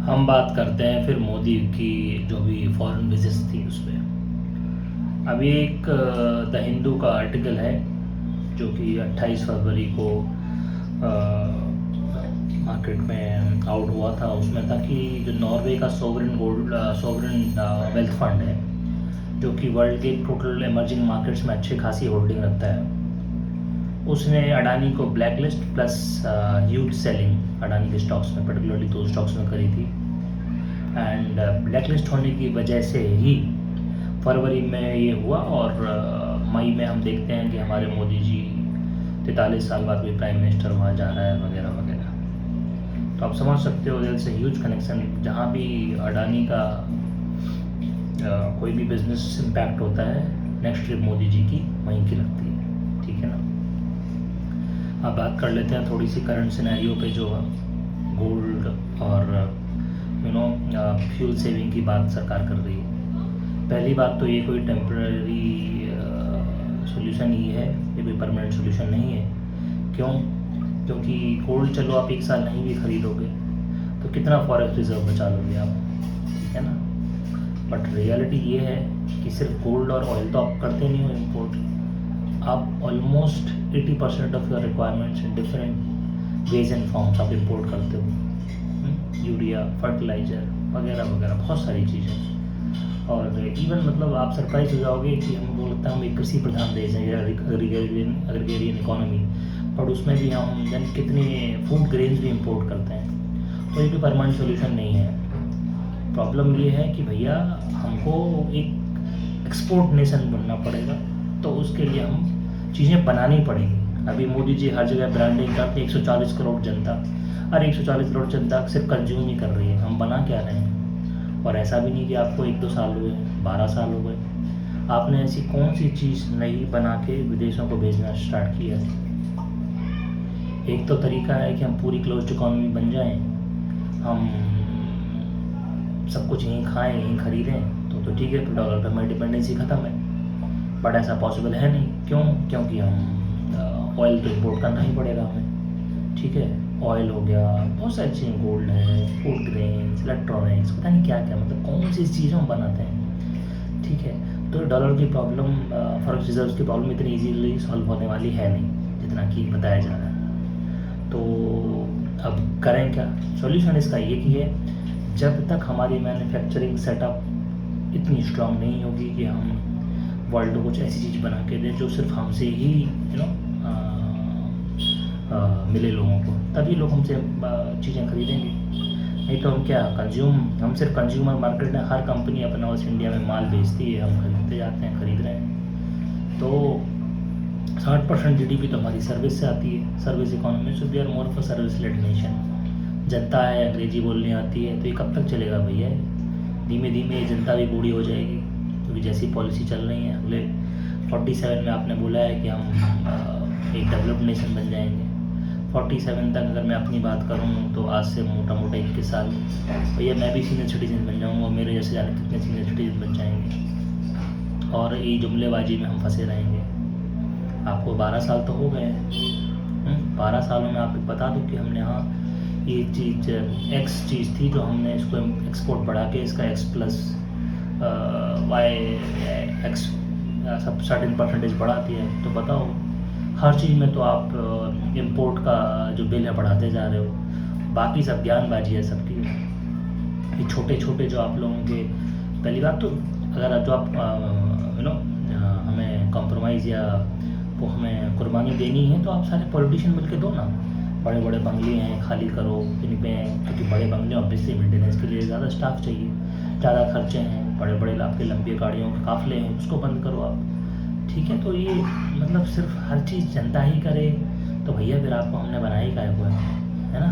हम बात करते हैं फिर मोदी की जो भी फॉरेन विजिट्स थी उस पर। अभी एक द हिंदू का आर्टिकल है जो कि 28 फरवरी को मार्केट में आउट हुआ था। उसमें था कि जो नॉर्वे का सोवरेन वेल्थ फंड है जो कि वर्ल्ड के टोटल इमर्जिंग मार्केट्स में अच्छी खासी होल्डिंग रखता है, उसने अडानी को black list plus huge selling Adani के स्टॉक्स में, पर्टिकुलरली दो स्टॉक्स में करी थी। एंड ब्लैक लिस्ट होने की वजह से ही फरवरी में ये हुआ और मई में हम देखते हैं कि हमारे मोदी जी 43 साल बाद कोई प्राइम मिनिस्टर वहाँ जा रहा है वगैरह वगैरह। तो आप समझ सकते हो दिल से ह्यूज कनेक्शन। जहाँ भी अडानी का कोई भी बिजनेस इम्पैक्ट होता है, नेक्स्ट ट्रिप मोदी जी की वहीं की लगती है। ठीक है ना। अब बात कर लेते हैं थोड़ी सी करंट सिनेरियो पे, जो गोल्ड और फ्यूल सेविंग की बात सरकार कर रही है। पहली बात तो ये कोई टेम्पररी सॉल्यूशन ही है, ये कोई परमानेंट सॉल्यूशन नहीं है। क्यों? क्योंकि गोल्ड चलो आप एक साल नहीं भी खरीदोगे तो कितना फॉरेक्स रिजर्व बचा लोगे आप, ठीक है ना। बट रियलिटी ये है कि सिर्फ गोल्ड और ऑयल तो आप करते नहीं हो इम्पोर्ट, आप almost 80% of your requirements in different ways and forms आप इम्पोर्ट करते हो। यूरिया, फर्टिलाइज़र वगैरह वगैरह बहुत सारी चीज़ें। और इवन मतलब आप सरप्राइज हो जाओगे कि हमको लगता है हम एक कृषि प्रधान देश है, एग्रीगेरियन इकोनॉमी, बट उसमें भी हम जन कितने फूड ग्रेन्स भी इंपोर्ट करते हैं। तो ये कोई परमानेंट सोल्यूशन नहीं है। प्रॉब्लम ये है कि भैया हमको एक एक्सपोर्ट नेशन बनना पड़ेगा, तो उसके लिए हम चीज़ें बनानी पड़ेंगी। अभी मोदी जी हर जगह ब्रांडिंग करते, 140 करोड़ जनता, और 140 करोड़ जनता सिर्फ कंज्यूम ही कर रही है, हम बना क्या रहे हैं। और ऐसा भी नहीं कि आपको 1-2 साल हुए, 12 साल हो गए, आपने ऐसी कौन सी चीज़ नई बना के विदेशों को भेजना स्टार्ट किया है। एक तो तरीका है कि हम पूरी क्लोज्ड इकोनॉमी बन जाएं, हम सब कुछ यहीं खाएं यहीं खरीदें, तो ठीक है, डॉलर पर हमारी डिपेंडेंसी ख़त्म है। बट ऐसा पॉसिबल है नहीं। क्यों? क्योंकि हम ऑयल तो इम्पोर्ट करना ही पड़ेगा हमें, ठीक है। ऑयल हो गया, बहुत सारी चीज़ें, गोल्ड है, फूड ग्रेन्स, इलेक्ट्रॉनिक्स, पता नहीं क्या क्या, मतलब कौन सी चीज़ें हम बनाते हैं, ठीक है। तो डॉलर की प्रॉब्लम, फॉरेक्स रिजर्व्स की प्रॉब्लम इतनी इजीली सॉल्व होने वाली है नहीं जितना कि बताया जा रहा है। तो अब करें क्या? सॉल्यूशन इसका ये कि है, जब तक हमारी मैन्युफैक्चरिंग सेटअप इतनी स्ट्रांग नहीं होगी कि हम वर्ल्ड को कुछ ऐसी चीज़ बना के दें जो सिर्फ हमसे ही मिले लोगों को, तभी लोग हमसे चीज़ें खरीदेंगे। नहीं तो हम क्या हम सिर्फ कंज्यूमर मार्केट में हर कंपनी अपना उस इंडिया में माल बेचती है, हम खरीदते जाते हैं, खरीद रहे हैं। तो 60% जीडीपी तो हमारी सर्विस से आती है, service economy. So we are more of a service led nation. जनता है, अंग्रेजी बोलनी आती है, तो ये कब तक चलेगा भैया? धीमे धीमे जनता भी बूढ़ी हो जाएगी, क्योंकि जैसी पॉलिसी चल रही है। अगले 47 में आपने बोला है कि हम एक डेवलप्ड नेशन बन जाएंगे। 47 तक अगर मैं अपनी बात करूँ तो आज से मोटा मोटा 21 साल भैया मैं भी सीनियर सिटीजन बन जाऊँगा, मेरे जैसे जाने कितने सीनियर सिटीजन बन जाएंगे, और ये जुमलेबाजी में हम फंसे रहेंगे। आपको 12 साल तो हो गए हैं, 12 सालों में आप बता दो कि हमने यहाँ ये चीज़ एक्स चीज़ थी जो हमने इसको एक्सपोर्ट बढ़ा के इसका एक्स प्लस वाई एक्स सब सर्टेन परसेंटेज बढ़ा दिया है। तो बताओ, हर चीज़ में तो आप इंपोर्ट का जो बिल है बढ़ाते जा रहे हो, बाकी सब ज्ञानबाजी है सबकी। ये छोटे छोटे जो आप लोगों के, पहली बात तो अगर जो आप हमें कॉम्प्रोमाइज़ या वो हमें कुर्बानी देनी है तो आप सारे पॉलिटिशियन मिलकर दो ना। बड़े बड़े बंगले हैं, खाली करो इन पे, क्योंकि बड़े बंगले ऑब्वियसली मेंटेनेंस के लिए ज़्यादा स्टाफ चाहिए, ज़्यादा खर्चे हैं, बड़े बड़े आपके लंबी गाड़ियों के काफ़िले हैं, उसको बंद करो आप, ठीक है। तो ये मतलब सिर्फ हर चीज़ जनता ही करे तो भैया फिर आपको हमने बनाया ही काय को है ना।